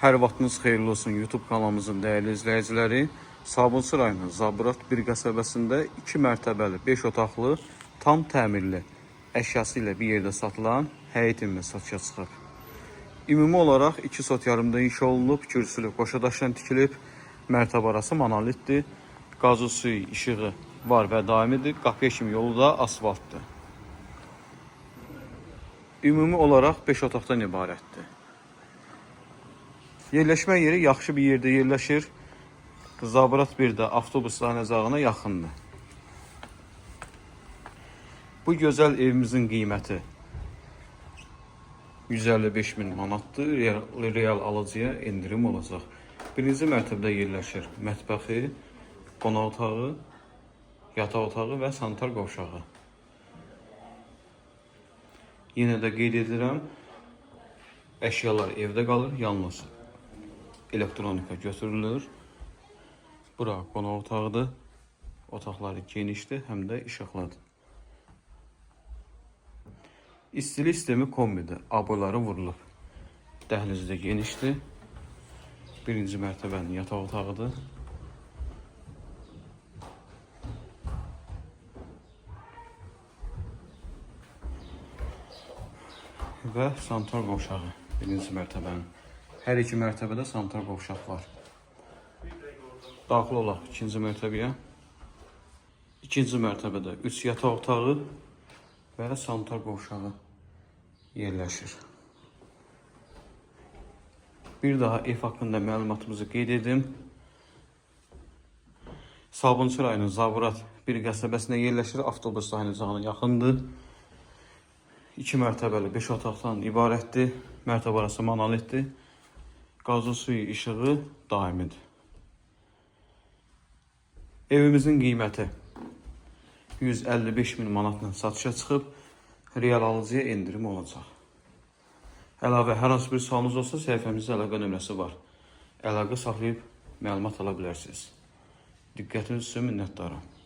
Hər vaxtınız xeyirli olsun YouTube kanalımızın dəyərli izləyiciləri. Sabunçu rayonunun Zabrat bir qəsəbəsində 2 mərtəbəli, 5 otaqlı, tam təmirli əşyası ilə bir yerdə satılan həyət evi satışa çıxıb. Ümumi olaraq 2 sot yarımda inşa olunub, kürsülü qoşa daşdan tikilib, mərtəbə arası monolitdir, qazı suyu, işığı var və daimidir, qapı eşim yolu da asfaltdır. Ümumi olaraq 5 otaqdan ibarətdir. Yerləşmə yeri yaxşı bir yerdə yerləşir. Zabrat 1-də avtobus dayanacağına yaxındır. Bu gözəl evimizin qiyməti 155 min manatdır. Real alıcıya indirim olacaq. Birinci mərtəbədə yerləşir mətbəxi, qonaq otağı, yataq otağı və sanitar qovşağı. Yenə də qeyd edirəm, əşyalar evdə qalır, yalnız elektronika götürülür. Bura qonaq otağıdır. Otaqları genişdir, həm də işıqlıdır. İstilik sistemi kombidir. Aboları vurulub. Dəhlizdə genişdir. Birinci mərtəbənin yataq otağıdır. Və sanitar qovşağı birinci mərtəbənin. Hər iki mərtəbədə sanitar qovşaq var. Daxil olaq ikinci mərtəbəyə. İkinci mərtəbədə 3 yataq otağı və sanitar qovşağı yerləşir. Bir daha ev haqqında məlumatımızı qeyd edim. Sabunçu rayonunun Zabrat bir qəsəbəsində yerləşir, avtobus dayanacağına yaxındır. 2 mərtəbəli 5 otaqdan ibarətdir. Mərtəbə arası monolitdir. Qazı suyu, işığı daimidir. Evimizin qiyməti 155 min manatla satışa çıxıb, real alıcıya indirim olacaq. Əlavə hər hansı bir sualınız olsa, səhifəmizdə əlaqə nömrəsi var. Əlaqə saxlayıb məlumat ala bilərsiniz. Diqqətiniz üçün minnətdaram.